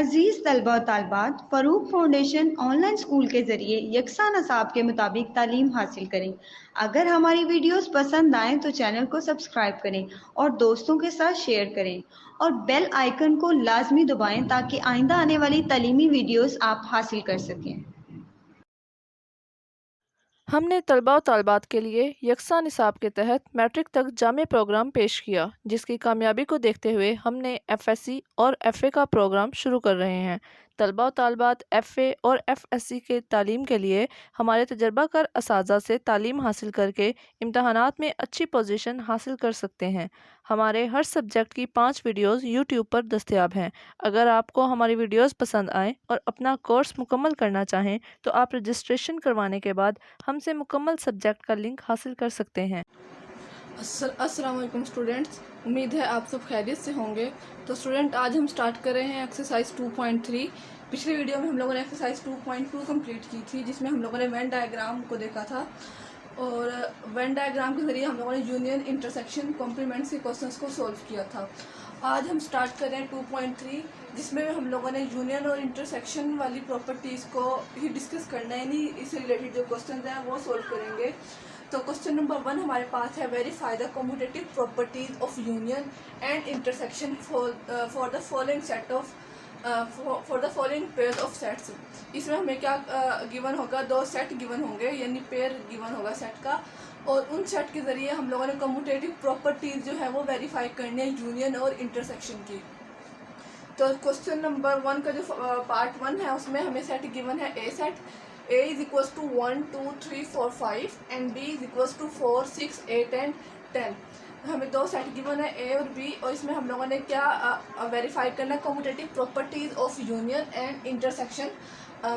अजीज़ तलबा और तालबात, Farooq foundation online school के ज़रिए यकसा नसाब के मुताबिक तालीम हासिल करें। अगर हमारी वीडियोस पसंद आएँ तो चैनल को सब्सक्राइब करें और दोस्तों के साथ शेयर करें और बेल आइकन को लाजमी दबाएं ताकि आइंदा आने वाली तालीमी वीडियोस आप हासिल कर सकें। हमने तलबा और तालबात के लिए यकसा निसाब के तहत मैट्रिक तक जामे प्रोग्राम पेश किया, जिसकी कामयाबी को देखते हुए हमने एफएससी और एफए का प्रोग्राम शुरू कर रहे हैं। तलबा और तालबात एफए और एफएससी के तालीम के लिए हमारे तजर्बाकार असातिज़ा से तालीम हासिल करके इम्तहानात में अच्छी पोजीशन हासिल कर सकते हैं। हमारे हर सब्जेक्ट की 5 वीडियोज़ यूट्यूब पर दस्तयाब हैं। अगर आपको हमारी वीडियोज़ पसंद आएँ और अपना कोर्स मुकम्मल करना चाहें तो आप रजिस्ट्रेशन करवाने के बाद हमसे मुकम्मल सब्जेक्ट का लिंक हासिल कर सकते हैं। अस्सलाम वालेकुम स्टूडेंट्स, उम्मीद है आप सब खैरियत से होंगे। तो स्टूडेंट, आज हम स्टार्ट कर रहे हैं एक्सरसाइज 2.3। पिछली वीडियो में हम लोगों ने एक्सरसाइज 2.2 कंप्लीट की थी, जिसमें हम लोगों ने वेन डायग्राम को देखा था और वेन डायग्राम के ज़रिए हम लोगों ने यूनियन, इंटरसेक्शन, कॉम्प्लीमेंट्स के क्वेश्चंस को सॉल्व किया था। आज हम स्टार्ट कर रहे हैं 2.3, जिसमें हम लोगों ने यूनियन और इंटरसेक्शन वाली प्रॉपर्टीज़ को ही डिस्कस करना है, नहीं इससे रिलेटेड जो क्वेश्चन हैं वो सॉल्व करेंगे। तो क्वेश्चन नंबर 1 हमारे पास है, verify the commutative properties of union and intersection for the following set of for the following pair of sets. इसमें हमें क्या गिवन होगा, 2 सेट गिवन होंगे, यानी पेयर गिवन होगा सेट का, और उन सेट के ज़रिए हम लोगों ने कम्यूटेटिव प्रॉपर्टीज़ जो है वो वेरीफाई करनी है यूनियन और इंटरसेक्शन की। तो क्वेश्चन नंबर 1 का जो पार्ट 1 है उसमें हमें सेट गिवन है ए set. A is equals to 1, 2, 3, 4, 5 and B is equals to 4, 6, 8 and 10। हमें 2 सेट गिवन है ए और बी, और इसमें हम लोगों ने क्या वेरीफाई करना है, commutative properties of union and intersection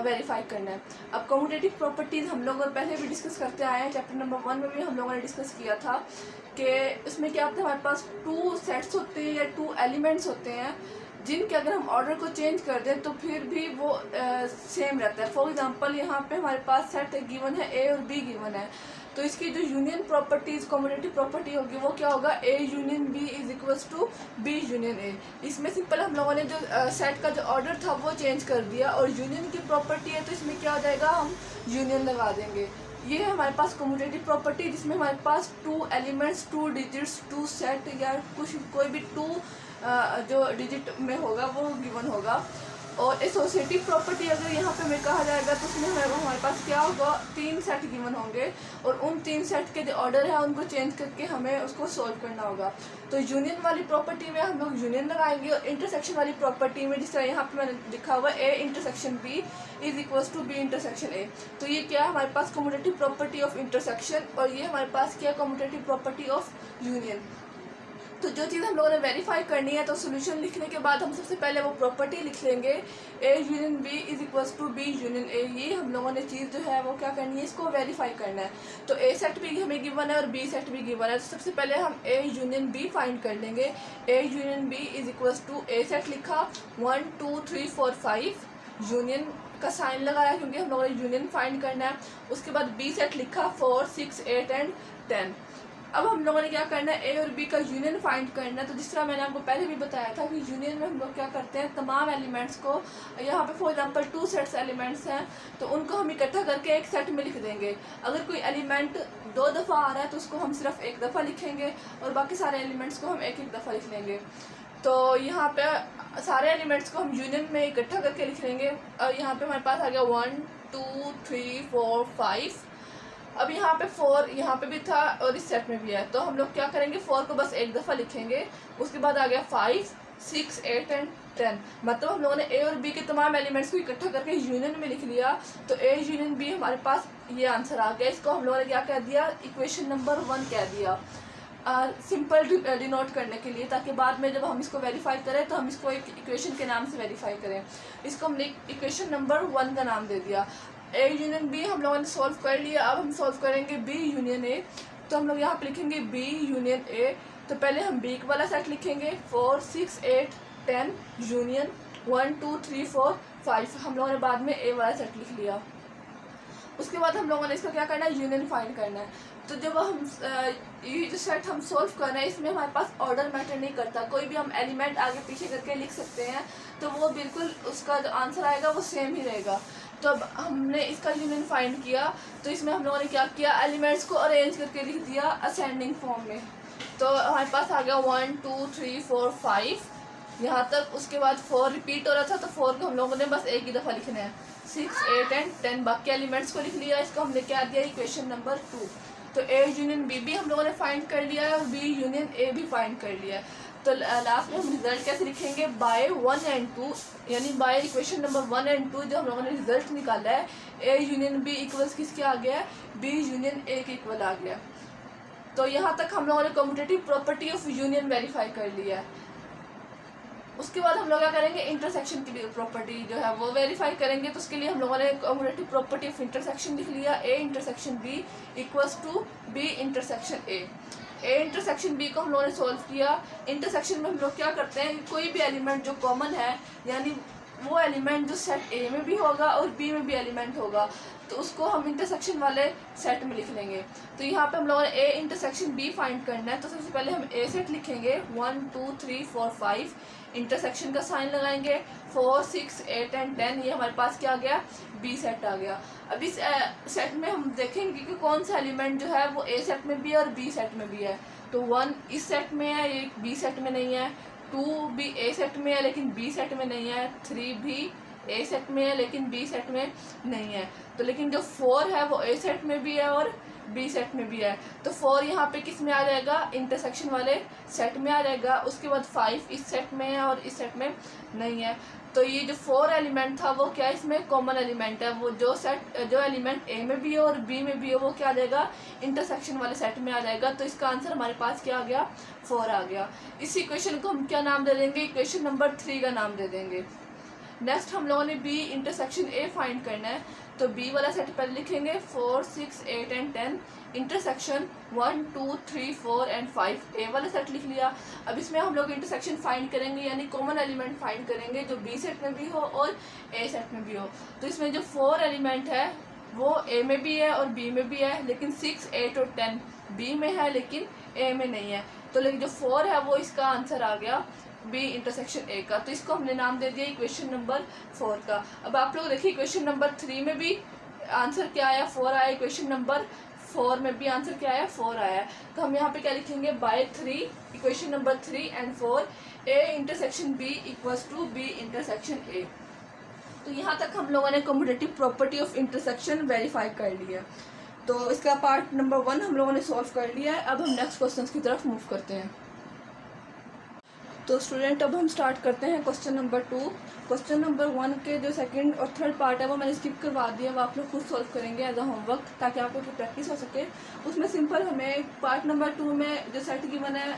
verify करना है। अब कम्यूटेटिव प्रॉपर्टीज़ हम लोग पहले भी डिस्कस करते आए हैं, चैप्टर नंबर 1 में भी हम लोगों ने डिस्कस किया था कि इसमें क्या होता है, हमारे पास 2 सेट्स होते हैं या 2 एलिमेंट्स होते हैं, जिनके अगर हम ऑर्डर को चेंज कर दें तो फिर भी वो सेम रहता है। फॉर एग्जांपल यहाँ पे हमारे पास सेट गिवन है ए और बी गिवन है, तो इसकी जो यूनियन प्रॉपर्टीज़ कम्यूटेटिव प्रॉपर्टी होगी वो क्या होगा, A union B is equals to B union A. इसमें सिंपल हम लोगों ने जो सेट का जो ऑर्डर था वो चेंज कर दिया, और यूनियन की प्रॉपर्टी है तो इसमें क्या हो जाएगा, हम यूनियन लगा देंगे। ये है हमारे पास कम्यूटेटिव प्रॉपर्टी, जिसमें हमारे पास 2 एलिमेंट्स, 2 डिजिट्स, 2 सेट या कुछ कोई भी 2 जो डिजिट में होगा वो गिवन होगा। और एसोसिएटिव प्रॉपर्टी अगर यहाँ पे हमें कहा जाएगा तो उसमें हमारे पास क्या होगा, 3 सेट गिवन होंगे, और उन 3 सेट के जो ऑर्डर है उनको चेंज करके हमें उसको सॉल्व करना होगा। तो यूनियन वाली प्रॉपर्टी में हम लोग यूनियन लगाएंगे, और इंटरसेक्शन वाली प्रॉपर्टी में जिस तरह यहाँ पे मैंने लिखा हुआ A intersection B is equals to B intersection A, तो ये क्या है हमारे पास कम्यूटेटिव प्रॉपर्टी ऑफ इंटरसेक्शन, और ये हमारे पास क्या कम्यूटेटिव प्रॉपर्टी ऑफ यूनियन। तो जो चीज़ हम लोगों ने वेरीफाई करनी है, तो सोल्यूशन लिखने के बाद हम सबसे पहले वो प्रॉपर्टी लिख लेंगे, A union B is equals to B union A. ये हम लोगों ने चीज़ जो है वो क्या करनी है, इसको वेरीफाई करना है। तो ए सेट भी हमें गिवन है और बी सेट भी गिवन है, तो सबसे पहले हम ए यूनियन बी फाइंड कर लेंगे। A union B is equals to, A set लिखा 1, 2, 3, 4, 5, यूनियन का साइन लगाया क्योंकि हम लोगों ने यूनियन फाइंड करना है। उसके बाद बी सेट लिखा 4, 6, 8 एंड 10। अब हम लोगों ने क्या करना है, ए और बी का यूनियन फाइंड करना है। तो जिस तरह मैंने आपको पहले भी बताया था कि यूनियन में हम लोग क्या करते हैं, तमाम एलिमेंट्स को, यहाँ पे फॉर एग्जांपल 2 सेट्स एलिमेंट्स हैं तो उनको हम इकट्ठा करके एक सेट में लिख देंगे। अगर कोई एलिमेंट 2 दफ़ा आ रहा है तो उसको हम सिर्फ 1 दफ़ा लिखेंगे, और बाकी सारे एलिमेंट्स को हम 1-1 दफ़ा लिख लेंगे। तो यहाँ पे सारे एलिमेंट्स को हम यूनियन में इकट्ठा करके लिख लेंगे, और यहाँ पे हमारे पास आ गया 1, 2, 3, 4, 5। अब यहाँ पे 4 यहाँ पे भी था और इस सेट में भी है, तो हम लोग क्या करेंगे, 4 को बस 1 दफ़ा लिखेंगे। उसके बाद आ गया 5, 6, 8 एंड 10। मतलब हम लोगों ने ए और बी के तमाम एलिमेंट्स को इकट्ठा करके यूनियन में लिख लिया, तो ए यूनियन बी हमारे पास ये आंसर आ गया। इसको हम लोगों ने क्या कह दिया, इक्वेशन नंबर 1 कह दिया, सिंपल डिनोट करने के लिए, ताकि बाद में जब हम इसको वेरीफाई करें तो हम इसको एक इक्वेशन के नाम से वेरीफाई करें। इसको हमने इक्वेशन नंबर 1 का नाम दे दिया। ए यूनियन बी हम लोगों ने सॉल्व कर लिया, अब हम सॉल्व करेंगे बी यूनियन ए। तो हम लोग यहाँ पे लिखेंगे बी यूनियन ए। तो पहले हम बी वाला सेट लिखेंगे 4, 6, 8, 10 यूनियन 1, 2, 3, 4, 5। हम लोगों ने बाद में ए वाला सेट लिख लिया। उसके बाद हम लोगों ने इसका क्या करना है, यूनियन फाइंड करना है। तो जब हम ये जो सेट हम सोल्व कर रहे हैं इसमें हमारे पास ऑर्डर मैटर नहीं करता, कोई भी हम एलिमेंट आगे पीछे करके लिख सकते हैं, तो वो बिल्कुल उसका जो आंसर आएगा वो सेम ही रहेगा। तो अब हमने इसका यूनियन फाइंड किया, तो इसमें हम लोगों ने क्या किया, एलिमेंट्स को अरेंज करके लिख दिया असेंडिंग फॉर्म में। तो हमारे पास आ गया 1 2 3 4 5 यहाँ तक। उसके बाद 4 रिपीट हो रहा था, तो 4 को हम लोगों ने बस एक ही दफ़ा लिखना है। 6 8 एंड 10 बाकी एलिमेंट्स को लिख लिया। इसको हमने क्या दिया, इक्वेशन नंबर 2। तो ए यूनियन बी भी हम लोगों ने फाइंड कर लिया है और बी यूनियन ए भी फाइंड कर लिया है। तो लास्ट में हम रिजल्ट कैसे लिखेंगे, बाय 1 एंड 2, यानी बाय इक्वेशन नंबर 1 एंड 2 जो हम लोगों ने रिजल्ट निकाला है, ए यूनियन बी इक्वल्स किसके आ गया है, बी यूनियन ए के इक्वल आ गया। तो यहाँ तक हम लोगों ने commutative property of union verify कर लिया है। उसके बाद हम लोग क्या करेंगे, इंटरसेक्शन की प्रॉपर्टी जो है वो वेरीफाई करेंगे। तो उसके लिए हम लोगों ने कम्यूटेटिव प्रॉपर्टी ऑफ इंटरसेक्शन लिख लिया, A intersection B equals to B intersection A. A intersection B को हम लोगों ने सोल्व किया। इंटरसेक्शन में हम लोग क्या करते हैं, कोई भी एलिमेंट जो कॉमन है, यानी वो एलिमेंट जो सेट ए में भी होगा और बी में भी एलिमेंट होगा, तो उसको हम इंटरसेक्शन वाले सेट में लिख लेंगे। तो यहाँ पे हम लोगों ने ए इंटरसेक्शन बी फाइंड करना है। तो सबसे पहले हम ए सेट लिखेंगे 1 2 3 4 5, इंटरसेक्शन का साइन लगाएंगे 4 6 8 एंड 10, ये हमारे पास क्या आ गया, बी सेट आ गया। अब इस सेट में हम देखेंगे कि कौन सा एलिमेंट जो है वो ए सेट में भी है और बी सेट में भी है। तो 1 इस सेट में है, ये बी सेट में नहीं है। 2 भी ए सेट में है लेकिन बी सेट में नहीं है। 3 भी ए सेट में है लेकिन बी सेट में नहीं है। तो लेकिन जो 4 है वो ए सेट में भी है और बी सेट में भी है। तो 4 यहाँ पे किस में आ जाएगा, इंटरसेक्शन वाले सेट में आ जाएगा। उसके बाद 5 इस सेट में है और इस सेट में नहीं है। तो ये जो 4 एलिमेंट था वो क्या, इसमें कॉमन एलिमेंट है। वो जो एलिमेंट ए में भी है और बी में भी है वो क्या आ जाएगा, इंटरसेक्शन वाले सेट में आ जाएगा। तो इसका आंसर हमारे पास क्या आ गया, 4 आ गया। इस इक्वेशन को हम क्या नाम दे देंगे, इक्वेशन नंबर 3 का नाम दे देंगे। नेक्स्ट हम लोगों ने बी इंटरसेक्शन ए फाइंड करना है। तो बी वाला सेट पहले लिखेंगे 4 6 8 एंड 10, इंटरसेक्शन 1 2 3 4 एंड 5, ए वाला सेट लिख लिया। अब इसमें हम लोग इंटरसेक्शन फाइंड करेंगे, यानी कॉमन एलिमेंट फाइंड करेंगे जो बी सेट में भी हो और ए सेट में भी हो। तो इसमें जो 4 एलिमेंट है वो ए में भी है और बी में भी है, लेकिन 6 8 और 10 बी में है लेकिन ए में नहीं है। तो लेकिन जो 4 है वो इसका आंसर आ गया बी इंटरसेक्शन ए का। तो इसको हमने नाम दे दिया इक्वेशन नंबर 4 का। अब आप लोग देखिए इक्वेशन नंबर 3 में भी आंसर क्या आया, 4 आया। इक्वेशन नंबर 4 में भी आंसर क्या आया, 4 आया। तो हम यहाँ पे क्या लिखेंगे, by 3 equation number 3 and 4 A intersection B equals to B intersection A. तो यहाँ तक हम लोगों ने commutative property of intersection verify कर लिया। तो इसका पार्ट नंबर 1 हम लोगों ने सॉल्व कर लिया है। अब हम नेक्स्ट क्वेश्चन की तरफ मूव करते हैं। तो स्टूडेंट अब हम स्टार्ट करते हैं क्वेश्चन नंबर 2। क्वेश्चन नंबर 1 के जो सेकंड और थर्ड पार्ट है वो मैंने स्किप करवा दिया, वो आप लोग खुद सॉल्व करेंगे एज अ होमवर्क, ताकि आपको प्रैक्टिस हो सके। उसमें सिंपल हमें पार्ट नंबर 2 में जो सेट गिवन है,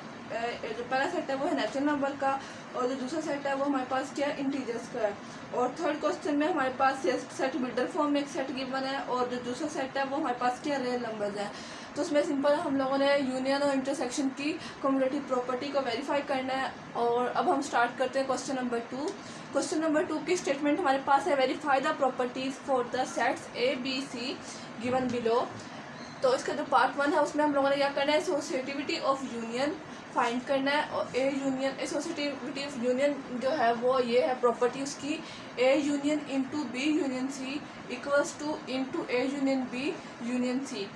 जो पहला सेट है वो है नेचुरल नंबर का, और जो दूसरा सेट है वो हमारे पास क्या है, इंटीजर्स का है। और थर्ड क्वेश्चन में हमारे पास सेट बिल्डर फॉर्म में एक सेट गिवन है, और जो दूसरा सेट है वो हमारे पास क्या, रियल नंबर्स है। तो उसमें सिंपल हम लोगों ने यूनियन और इंटरसेक्शन की कम्यूटेटिव प्रॉपर्टी को वेरीफाई करना है। और अब हम स्टार्ट करते हैं क्वेश्चन नंबर 2। क्वेश्चन नंबर 2 की स्टेटमेंट हमारे पास है, verify the properties for the sets A B C given below. तो इसका जो पार्ट 1 है उसमें हम लोगों ने क्या करना है, एसोसिएटिविटी ऑफ यूनियन फाइंड करना है। और A union, associativity of union जो है वो ये है प्रॉपर्टी उसकी, A union into B union C equals to into A union B union C.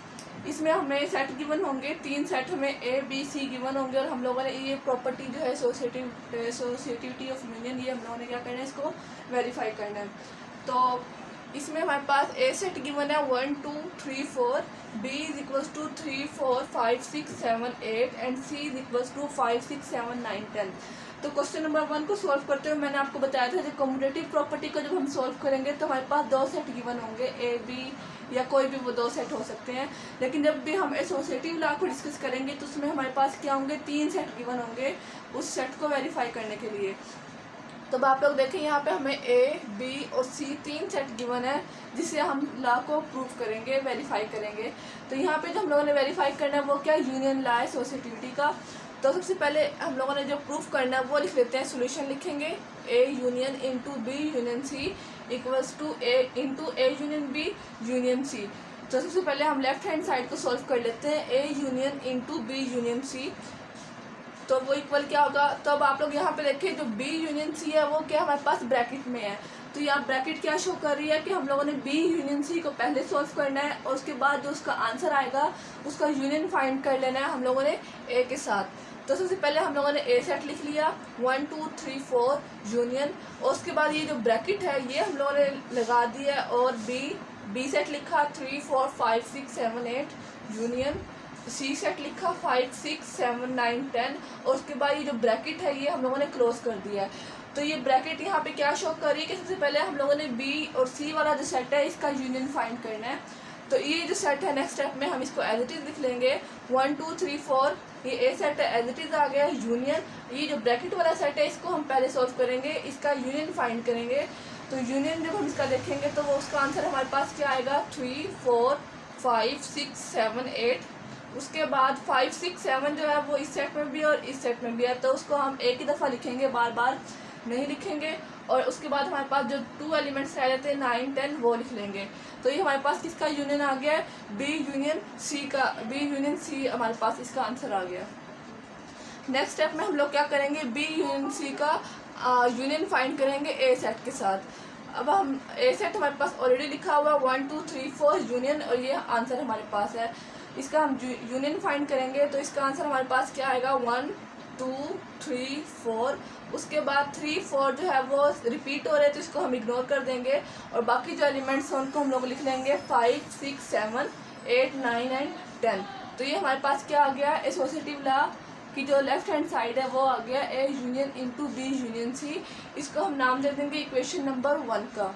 इसमें हमें सेट गिवन होंगे, 3 सेट हमें ए बी सी गिवन होंगे, और हम लोगों ने ये प्रॉपर्टी जो है एसोसिएटिविटी ऑफ यूनियन, ये हम लोगों ने क्या करना है, इसको वेरीफाई करना है। तो इसमें हमारे पास ए सेट गिवन है 1 2 3 4, B is equals to 3 4 5 6 7 8 and C is equals to 5 6 7 9 10। तो क्वेश्चन नंबर 1 को सॉल्व करते हुए मैंने आपको बताया था, जो कम्यूटेटिव प्रॉपर्टी को जब हम सॉल्व करेंगे तो हमारे पास 2 सेट गिवन होंगे, ए बी या कोई भी वो 2 सेट हो सकते हैं। लेकिन जब भी हम एसोसिएटिव लॉ को डिस्कस करेंगे तो उसमें हमारे पास क्या होंगे, 3 सेट गिवन होंगे उस सेट को वेरीफाई करने के लिए। तो अब आप लोग देखें यहाँ पे हमें ए बी और सी 3 सेट गिवन है, जिससे हम लॉ को प्रूव करेंगे, वेरीफाई करेंगे। तो यहाँ पे जो हम लोगों ने वेरीफाई करना है वो क्या, यूनियन लॉ है एसोसिएटिविटी का। तो सबसे पहले हम लोगों ने जो प्रूफ करना है वो लिख लेते हैं, सोल्यूशन लिखेंगे, A union into B union C equals to A into A union B union C. तो सबसे पहले हम लेफ्ट हैंड साइड को सॉल्व कर लेते हैं, A union into B union C. तो वो इक्वल क्या होगा, तो अब आप लोग यहाँ पे देखें जो बी यूनियन सी है वो क्या हमारे पास ब्रैकेट में है। तो यहाँ ब्रैकेट क्या शो कर रही है कि हम लोगों ने बी यूनियन सी को पहले सॉल्व करना है और उसके बाद जो उसका आंसर आएगा उसका यूनियन फाइंड कर लेना है हम लोगों ने ए के साथ। तो सबसे पहले हम लोगों ने ए सेट लिख लिया 1 2 3 4 यूनियन, और उसके बाद ये जो ब्रैकेट है ये हम लोगों ने लगा दी है, और बी सेट लिखा 3 4 5 6 7 8 यूनियन, सी सेट लिखा 5 6 7 9 10, और उसके बाद ये जो ब्रैकेट है ये हम लोगों ने क्लोज कर दिया है। तो ये ब्रैकेट यहाँ पे क्या शो कर रही है कि सबसे पहले हम लोगों ने बी और सी वाला जो सेट है इसका यूनियन फाइंड करना है। तो ये जो सेट है नेक्स्ट स्टेप में हम इसको एज इट इज लिख लेंगे 1 2 3 4, ये ए सेट है एज इट इज आ गया यूनियन। ये जो ब्रैकेट वाला सेट है इसको हम पहले सॉल्व करेंगे, इसका यूनियन फाइंड करेंगे। तो यूनियन जब हम इसका देखेंगे तो वो उसका आंसर हमारे पास क्या आएगा 3 4 5 6 7 8। उसके बाद 5 6 7 जो है वो इस सेट में भी है और इस सेट में भी है, तो उसको हम एक ही दफ़ा लिखेंगे, बार बार नहीं लिखेंगे। और उसके बाद हमारे पास जो 2 एलिमेंट्स रह जाते हैं 9 10 वो लिख लेंगे। तो ये हमारे पास किसका यूनियन आ गया है, बी यूनियन सी का, बी यूनियन सी हमारे पास इसका आंसर आ गया। नेक्स्ट स्टेप में हम लोग क्या करेंगे, बी यूनियन सी का यूनियन फाइंड करेंगे ए सेट के साथ। अब हम ए सेट हमारे पास ऑलरेडी लिखा हुआ 1 2 3 4 यूनियन, और ये आंसर हमारे पास है। इसका हम यूनियन फाइंड करेंगे तो इसका आंसर हमारे पास क्या आएगा 1 2 3 4। उसके बाद 3 4 जो है वो रिपीट हो रहे हैं तो इसको हम इग्नोर कर देंगे, और बाकी जो एलिमेंट्स हैं उनको हम लोग लिख लेंगे 5 6 7 8 9 एंड 10। तो ये हमारे पास क्या आ गया, एसोसिएटिव लॉ की जो लेफ्ट हैंड साइड है वो आ गया A union into B union C. इसको हम नाम दे देंगे इक्वेशन नंबर 1 का।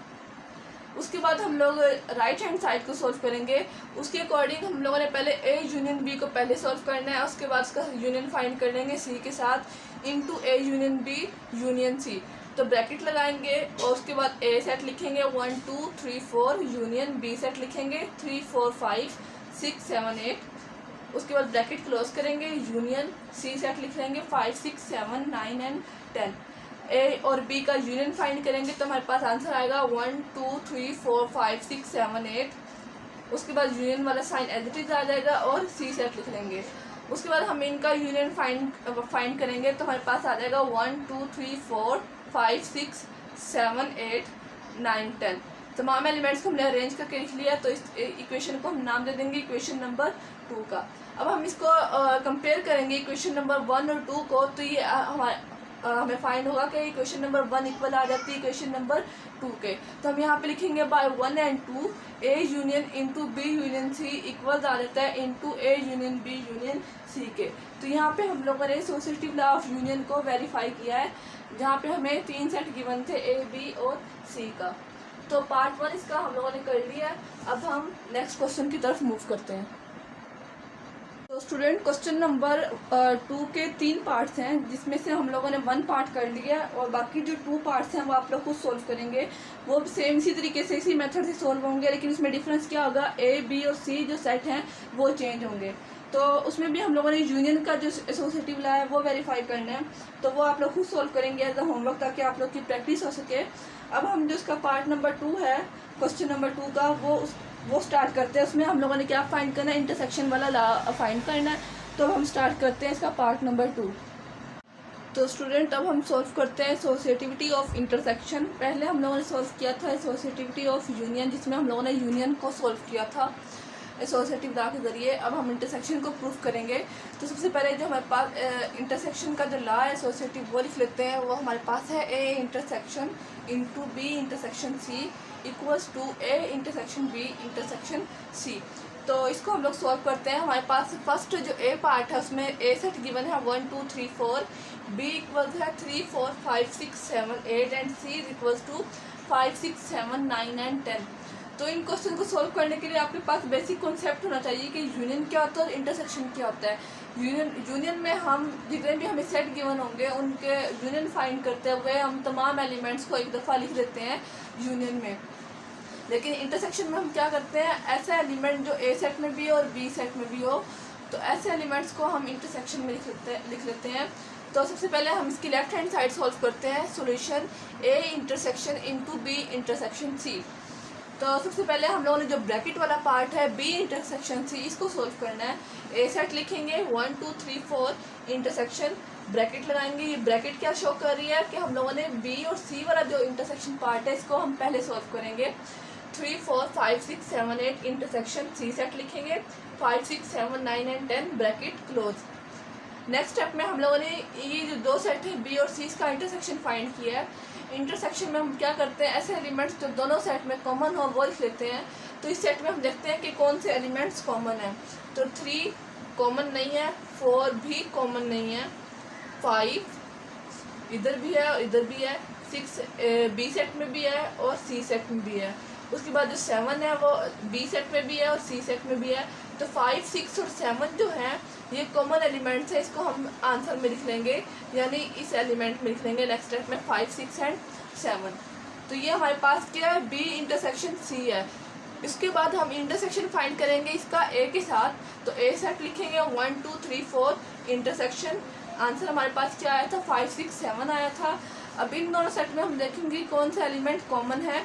उसके बाद हम लोग राइट हैंड साइड को सॉल्व करेंगे। उसके अकॉर्डिंग हम लोगों ने पहले ए यूनियन बी को पहले सॉल्व करना है, उसके बाद उसका यूनियन फाइंड कर लेंगे सी के साथ into A union B union C. तो ब्रैकेट लगाएंगे और उसके बाद ए सेट लिखेंगे 1 2 3 4 यूनियन, बी सेट लिखेंगे 3 4 5 6 7 8। उसके बाद ब्रैकेट क्लोज करेंगे, यूनियन सी सेट लिख लेंगे 5 6 7 9 एंड 10। ए और बी का यूनियन फाइंड करेंगे तो हमारे पास आंसर आएगा 1 2 3 4 5 6 7 8। उसके बाद यूनियन वाला साइन एज इट इज आ जाएगा और सी सेट लिख लेंगे। उसके बाद हम इनका यूनियन फाइंड करेंगे तो हमारे पास आ जाएगा 1 2 3 4 5 6 7 8 9 10। तमाम एलिमेंट्स को हमने अरेंज करके लिख लिया, तो इस इक्वेशन को हम नाम दे देंगे इक्वेशन नंबर 2 का। अब हम इसको कंपेयर करेंगे इक्वेशन नंबर 1 और 2 को, तो ये हमें फाइंड होगा कि इक्वेशन नंबर 1 इक्वल आ जाती है इक्वेशन नंबर 2 के। तो हम यहाँ पे लिखेंगे by 1 and 2 A union into B union C equal आ जाता है into A union B union C के। तो यहाँ पे हम लोगों ने एसोसिएटिव लॉ ऑफ यूनियन को वेरीफाई किया है, जहाँ पे हमें 3 सेट गिवन थे ए बी और सी का। तो पार्ट 1 इसका हम लोगों ने कर लिया है। अब हम नेक्स्ट क्वेश्चन की तरफ मूव करते हैं। तो स्टूडेंट क्वेश्चन नंबर 2 के 3 पार्ट्स हैं, जिसमें से हम लोगों ने 1 पार्ट कर लिया और बाकी जो 2 पार्ट्स हैं वो आप लोग खुद सोल्व करेंगे। वो सेम इसी तरीके से इसी मेथड से सोल्व होंगे, लेकिन उसमें डिफरेंस क्या होगा, ए बी और सी जो सेट हैं वो चेंज होंगे। तो उसमें भी हम लोगों ने यूनियन का जो एसोसिएटिव लॉ है वो वेरीफाई करना है, तो वो आप लोग खुद सोल्व करेंगे एज अ होमवर्क, ताकि आप लोग की प्रैक्टिस हो सके। अब हम जो इसका पार्ट नंबर 2 है क्वेश्चन नंबर 2 का वो स्टार्ट करते हैं। उसमें हम लोगों ने क्या फाइंड करना है, इंटरसेक्शन वाला लॉ फाइंड करना है। तो हम स्टार्ट करते हैं इसका पार्ट नंबर 2। तो स्टूडेंट अब हम सॉल्व करते हैं एसोसिएटिविटी ऑफ इंटरसेक्शन। पहले हम लोगों ने सॉल्व किया था एसोसिएटिविटी ऑफ यूनियन, जिसमें हम लोगों ने यूनियन को सॉल्व किया था एसोसिएटिव लॉ के ज़रिए। अब हम इंटरसेक्शन को प्रूफ करेंगे। तो सबसे पहले जो हमारे पास इंटरसेक्शन का जो लॉ है एसोसिएटिव वो लिख लेते हैं। वो हमारे पास है A intersection into B intersection C equals to A intersection B intersection C. तो इसको हम लोग सॉल्व करते हैं। हमारे पास फर्स्ट जो ए पार्ट है उसमें ए सेट गिवन है 1 2 3 4, बी इक्वल्स है 3 4 5 6 7 8 and C equals to 5 6 7 9 and 10। तो इन क्वेश्चन को सॉल्व करने के लिए आपके पास बेसिक कॉन्सेप्ट होना चाहिए कि यूनियन क्या होता है और इंटरसेक्शन क्या होता है। यूनियन में हम जितने भी हमें सेट गिवन होंगे उनके यूनियन फाइंड करते हुए हम तमाम एलिमेंट्स को एक दफ़ा लिख देते हैं यूनियन में। लेकिन इंटरसेक्शन में हम क्या करते हैं, ऐसा एलिमेंट जो ए सेट में भी हो और बी सेट में भी हो, तो ऐसे एलिमेंट्स को हम इंटरसेक्शन में लिख लेते हैं। तो सबसे पहले हम इसकी लेफ्ट हैंड साइड सॉल्व करते हैं। Solution A intersection into B intersection C. तो सबसे पहले हम लोगों ने जो ब्रैकेट वाला पार्ट है बी इंटरसेक्शन सी, इसको सोल्व करना है। ए सेट लिखेंगे 1 2 3 4 इंटरसेक्शन, ब्रैकेट लगाएंगे। ये ब्रैकेट क्या शो कर रही है कि हम लोगों ने बी और सी वाला जो इंटरसेक्शन पार्ट है इसको हम पहले सॉल्व करेंगे। 3 4 5 6 7 8 इंटरसेक्शन सी सेट लिखेंगे। 5 6 7 9 and 10 bracket close. Next step में हम लोगों ने ये जो दो सेट है बी और सी का इंटरसेक्शन फाइंड किया है। इंटरसेक्शन में हम क्या करते हैं, ऐसे एलिमेंट्स जो दोनों सेट में कॉमन हो वो लिख लेते हैं। तो इस सेट में हम देखते हैं कि कौन से एलिमेंट्स कॉमन है। तो 3 कॉमन नहीं है, 4 भी कॉमन नहीं है, 5 इधर भी है और इधर भी है, 6 बी सेट में भी है और सी सेट में भी है। उसके बाद जो 7 है वो बी सेट में भी है और सी सेट में भी है। तो 5 6 और 7 जो है ये कॉमन एलिमेंट्स है, इसको हम आंसर में लिख लेंगे, यानी इस एलिमेंट में लिख लेंगे नेक्स्ट स्टेप में 5 6 एंड 7। तो ये हमारे पास क्या है, बी इंटरसेक्शन सी है। इसके बाद हम इंटरसेक्शन फाइंड करेंगे इसका ए के साथ। तो ए सेट लिखेंगे 1 2 3 4 इंटरसेक्शन। आंसर हमारे पास क्या आया था, 5 6 7 आया था। अब इन दोनों सेट में हम देखेंगे कौन सा एलिमेंट कॉमन है।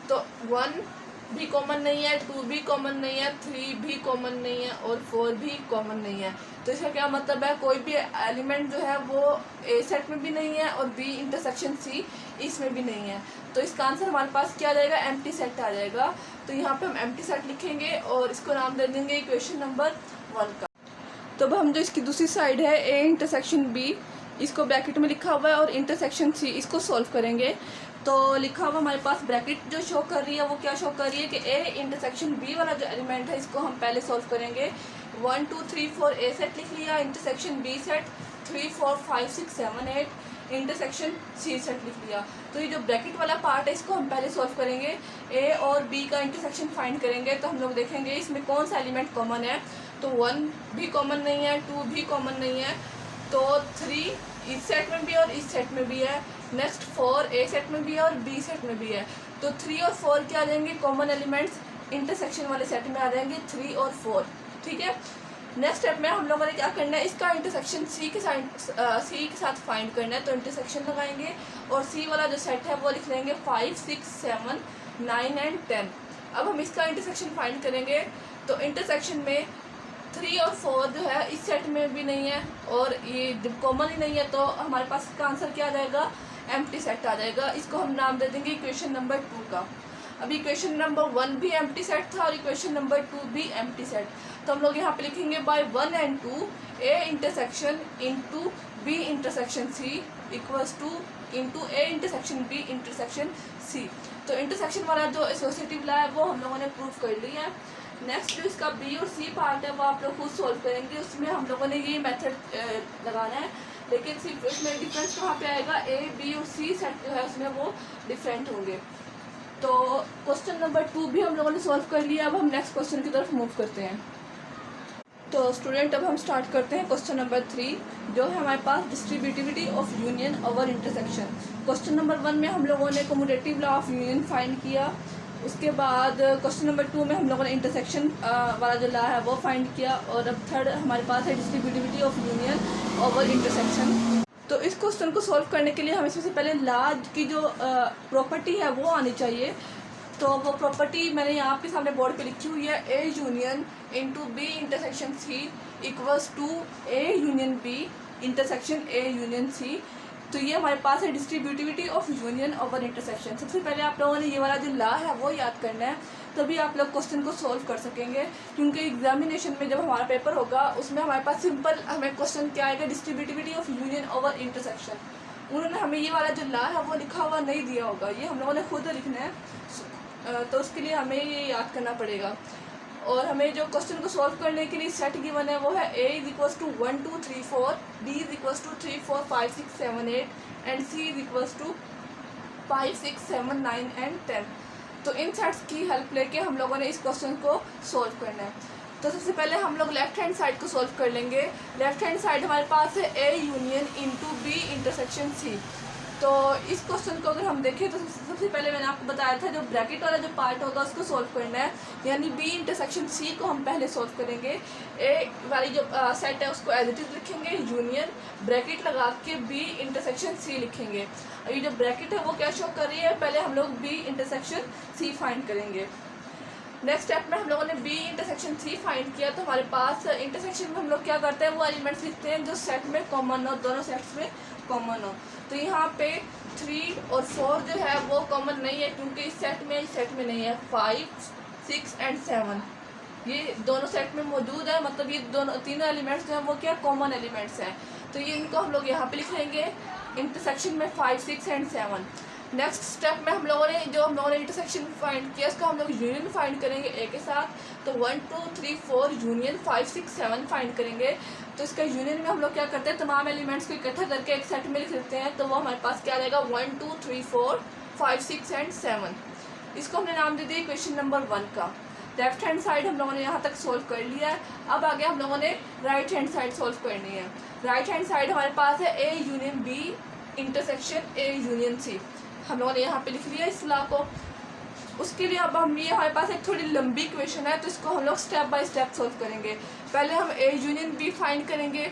तो 1 भी कॉमन नहीं है, 2 भी कॉमन नहीं है, 3 भी कॉमन नहीं है और 4 भी कॉमन नहीं है। तो इसका क्या मतलब है, कोई भी एलिमेंट जो है वो ए सेट में भी नहीं है और बी इंटरसेक्शन सी इसमें भी नहीं है। तो इसका आंसर हमारे पास क्या आ जाएगा, एम्प्टी सेट आ जाएगा। तो यहाँ पे हम एम्प्टी सेट लिखेंगे और इसको नाम दे देंगे इक्वेशन नंबर 1 का। तो अब हम जो इसकी दूसरी साइड है ए इंटरसेक्शन बी, इसको ब्रैकेट में लिखा हुआ है और इंटरसेक्शन सी इसको सॉल्व करेंगे। तो लिखा हुआ हमारे पास ब्रैकेट जो शो कर रही है वो क्या शो कर रही है कि ए इंटरसेक्शन बी वाला जो एलिमेंट है इसको हम पहले सॉल्व करेंगे। 1 2 3 4 ए सेट लिख लिया, intersection B set 3 4 5 6 7 8 intersection C set लिख लिया। तो ये जो ब्रैकेट वाला पार्ट है इसको हम पहले सॉल्व करेंगे, ए और बी का इंटरसेक्शन फाइंड करेंगे। तो हम लोग देखेंगे इसमें कौन सा एलिमेंट कॉमन है। तो 1 भी कॉमन नहीं है, 2 भी कॉमन नहीं है, तो 3 इस सेट में भी और इस सेट में भी है। नेक्स्ट 4 ए सेट में भी है और बी सेट में भी है। तो 3 और 4 क्या आ जाएंगे, कॉमन एलिमेंट्स इंटरसेक्शन वाले सेट में आ जाएंगे 3 और 4। ठीक है, नेक्स्ट स्टेप में हम लोगों ने क्या करना है, इसका इंटरसेक्शन सी के साथ फाइंड करना है। तो इंटरसेक्शन लगाएंगे और सी वाला जो सेट है वो लिख लेंगे 5 6 7 9 एंड 10। अब हम इसका इंटरसेक्शन फाइंड करेंगे। तो इंटरसेक्शन में 3 और 4 जो है इस सेट में भी नहीं है और ये जब कॉमन ही नहीं है तो हमारे पास इसका आंसर क्या आ जाएगा, एम्प्टी सेट आ जाएगा। इसको हम नाम दे देंगे इक्वेशन नंबर 2 का। अब इक्वेशन नंबर 1 भी एम्प्टी सेट था और इक्वेशन नंबर 2 भी एम्प्टी सेट। तो हम लोग यहाँ पे लिखेंगे by 1 and 2 A intersection into B intersection C equals to into A intersection B intersection C. तो इंटरसेक्शन वाला जो एसोसिएटिव लॉ है वो हम लोगों ने प्रूव कर लिया है। नेक्स्ट जो इसका बी और सी पार्ट है वो आप लोग खुद सॉल्व करेंगे। उसमें हम लोगों ने ये मेथड लगाना है, लेकिन सिर्फ इसमें डिफरेंस कहाँ पे आएगा, ए बी और सी सेट जो है उसमें वो डिफरेंट होंगे। तो क्वेश्चन नंबर 2 भी हम लोगों ने सॉल्व कर लिया। अब हम नेक्स्ट क्वेश्चन की तरफ मूव करते हैं। तो स्टूडेंट अब हम स्टार्ट करते हैं क्वेश्चन नंबर 3, जो है हमारे पास distributivity of union over intersection. Question number 1 में हम लोगों ने commutative law of union find किया। उसके बाद क्वेश्चन नंबर 2 में हम लोगों ने इंटरसेक्शन वाला जो लॉ है वो फाइंड किया। और अब थर्ड हमारे पास है distributivity of union over intersection. तो इस क्वेश्चन को सॉल्व करने के लिए हमें सबसे पहले लॉ की जो प्रॉपर्टी है वो आनी चाहिए। तो वो प्रॉपर्टी मैंने यहाँ आपके सामने बोर्ड पे लिखी हुई है, A union into B intersection C equals to A union B intersection A union C. तो ये हमारे पास है distributivity of union over intersection. सबसे पहले आप लोगों ने ये वाला जो लॉ है वो याद करना है, तभी आप लोग क्वेश्चन को सॉल्व कर सकेंगे। क्योंकि एग्जामिनेशन में जब हमारा पेपर होगा उसमें हमारे पास सिंपल हमें क्वेश्चन क्या आएगा, distributivity of union over intersection. उन्होंने हमें ये वाला जो लॉ है वो लिखा हुआ नहीं दिया होगा, ये हम लोगों ने खुद लिखना है। तो उसके लिए हमें ये याद करना पड़ेगा। और हमें जो क्वेश्चन को सॉल्व करने के लिए सेट गिवन है वो है a is equals to 1 2 3 4, b is equals to 3 4 5 6 7 8 and c is equals to 5 6 7 9 and 10। तो इन सेट्स की हेल्प लेके हम लोगों ने इस क्वेश्चन को सॉल्व करना है। तो सबसे पहले हम लोग लेफ्ट हैंड साइड को सॉल्व कर लेंगे। लेफ्ट हैंड साइड हमारे पास है a union into B intersection c। तो इस क्वेश्चन को अगर हम देखें तो सबसे पहले मैंने आपको बताया था जो ब्रैकेट वाला जो पार्ट होगा उसको सोल्व करना है, यानी बी इंटरसेक्शन सी को हम पहले सोल्व करेंगे। ए वाली जो सेट है उसको एज इट इज लिखेंगे, यूनियन ब्रैकेट लगा के बी इंटरसेक्शन सी लिखेंगे। ये जो ब्रैकेट है वो क्या शो कर रही है, पहले हम लोग बी इंटरसेक्शन सी फाइंड करेंगे। नेक्स्ट स्टेप में हम लोगों ने बी इंटरसेक्शन सी फाइंड किया, तो हमारे पास इंटरसेक्शन में हम लोग क्या करते हैं, वो एलिमेंट्स लिखते हैं जो सेट में कॉमन हो, दोनों सेट्स में कॉमन हो। तो यहाँ पे 3 और 4 जो है वो कॉमन नहीं है, क्योंकि इस सेट में नहीं है। 5, 6 एंड 7 ये दोनों सेट में मौजूद है, मतलब ये दोनों तीनों एलिमेंट्स जो हैं वो क्या कॉमन एलिमेंट्स हैं। तो ये इनको हम लोग यहाँ पे लिख लेंगे इंटरसेक्शन में 5, 6 एंड 7। नेक्स्ट स्टेप में हम लोगों ने इंटरसेक्शन फाइंड किया, इसका हम लोग यूनियन फाइंड करेंगे ए के साथ। तो 1, 2, 3, 4 यूनियन 5, 6, 7 फाइंड करेंगे। तो इसका यूनियन में हम लोग क्या करते हैं, तमाम एलिमेंट्स को इकट्ठा करके एक सेट में लिख देते हैं। तो वो हमारे पास क्या रहेगा, 1, 2, 3, 4, 5, 6 एंड 7। इसको हमने नाम दे दिया इक्वेशन नंबर 1 का। लेफ्ट हैंड साइड हम लोगों ने यहाँ तक सोल्व कर लिया है। अब आगे हम लोगों ने राइट हैंड साइड सोल्व करनी है। राइट हैंड साइड हमारे पास है A union B intersection A union C, हम लोगों ने यहाँ पे लिख लिया इस लॉ को। उसके लिए अब हम ये हमारे पास एक थोड़ी लंबी इक्वेशन है, तो इसको हम लोग स्टेप बाय स्टेप सोल्व करेंगे। पहले हम ए यूनियन बी फाइंड करेंगे,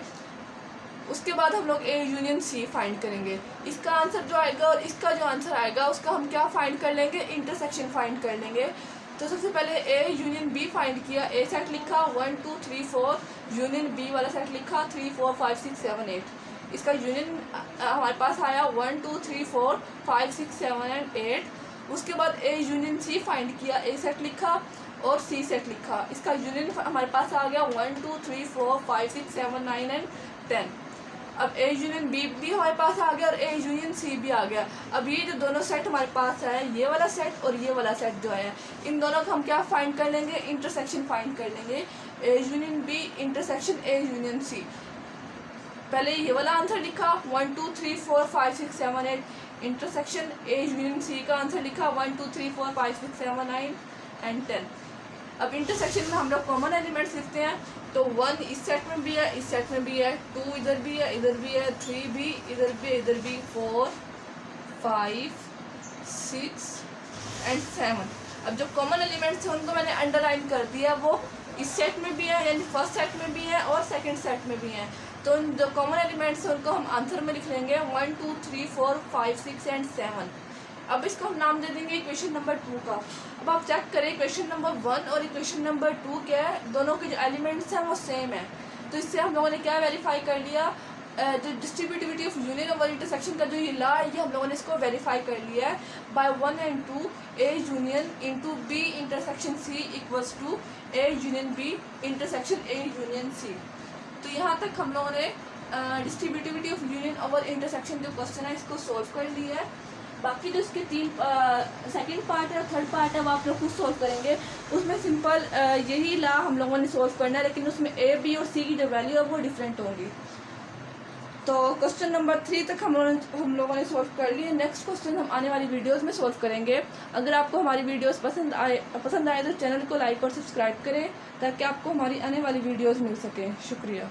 उसके बाद हम लोग ए यूनियन सी फाइंड करेंगे। इसका आंसर जो आएगा और इसका जो आंसर आएगा उसका हम क्या फाइंड कर लेंगे, इंटरसेक्शन फाइंड कर लेंगे। तो सबसे पहले ए यूनियन बी फाइंड किया, ए सेट लिखा 1, 2, 3, 4, यूनियन बी वाला सेट लिखा 3, 4, 5, 6, 7, 8। इसका यूनियन हमारे पास आया 1, 2, 3, 4, 5, 6, 7 एंड 8। उसके बाद ए यूनियन सी फाइंड किया, ए सेट लिखा और सी सेट लिखा। इसका यूनियन हमारे पास आ गया 1, 2, 3, 4, 5, 6, 7, 9 एंड 10। अब ए यूनियन बी भी हमारे पास आ गया और ए यूनियन सी भी आ गया। अब ये जो दोनों सेट हमारे पास है, ये वाला सेट और ये वाला सेट जो है, इन दोनों को हम क्या फाइंड कर लेंगे, इंटरसेक्शन फाइंड कर लेंगे। A union B intersection A union C. पहले ये वाला आंसर लिखा 1, 2, 3, 4, 5, 6, 7, 8। इंटरसेक्शन ए यूनियन सी का आंसर लिखा 1, 2, 3, 4, 5, 6, 7, 9 एंड 10। अब इंटरसेक्शन में हम लोग कॉमन एलिमेंट्स लिखते हैं। तो 1 इस सेट में भी है, इस सेट में भी है, 2 इधर भी है, इधर भी है, 3 भी इधर भी, इधर भी, 4, 5, 6 एंड 7। अब जो कॉमन एलिमेंट्स हैं उनको मैंने अंडरलाइन कर दिया, वो इस सेट में भी है, यानी फर्स्ट सेट में भी है और सेकंड सेट में भी है। तो जो कॉमन एलिमेंट्स हैं उनको हम आंसर में लिख लेंगे 1, 2, 3, 4, 5, 6 एंड 7। अब इसको हम नाम दे देंगे इक्वेशन नंबर 2 का। अब आप चेक करें इक्वेशन नंबर 1 और इक्वेशन नंबर 2 क्या है, दोनों के जो एलिमेंट्स हैं वो सेम है। तो इससे हम लोगों ने क्या वेरीफाई कर लिया, जो डिस्ट्रीब्यूटिविटी ऑफ यूनियन और इंटरसेक्शन का जो ये लॉ है, ये हम लोगों ने इसको वेरीफाई कर लिया है by 1 and 2 A union into B intersection C equals to A union B intersection A union C. तो यहाँ तक हम लोगों ने डिस्ट्रीब्यूटिविटी ऑफ यूनियन और इंटरसेक्शन जो क्वेश्चन है इसको सोल्व कर लिया है। बाकी जो इसके सेकंड पार्ट है, थर्ड पार्ट है, वो आप लोग खुद सोल्व करेंगे। उसमें सिंपल यही लॉ हम लोगों ने सोल्व करना है, लेकिन उसमें ए बी और सी की जो वैल्यू है वो डिफरेंट होंगी। तो क्वेश्चन नंबर 3 तक हम लोगों ने सोल्व कर लिए। नेक्स्ट क्वेश्चन हम आने वाली वीडियोस में सोल्व करेंगे। अगर आपको हमारी वीडियोस पसंद आए तो चैनल को लाइक और सब्सक्राइब करें, ताकि आपको हमारी आने वाली वीडियोस मिल सकें। शुक्रिया।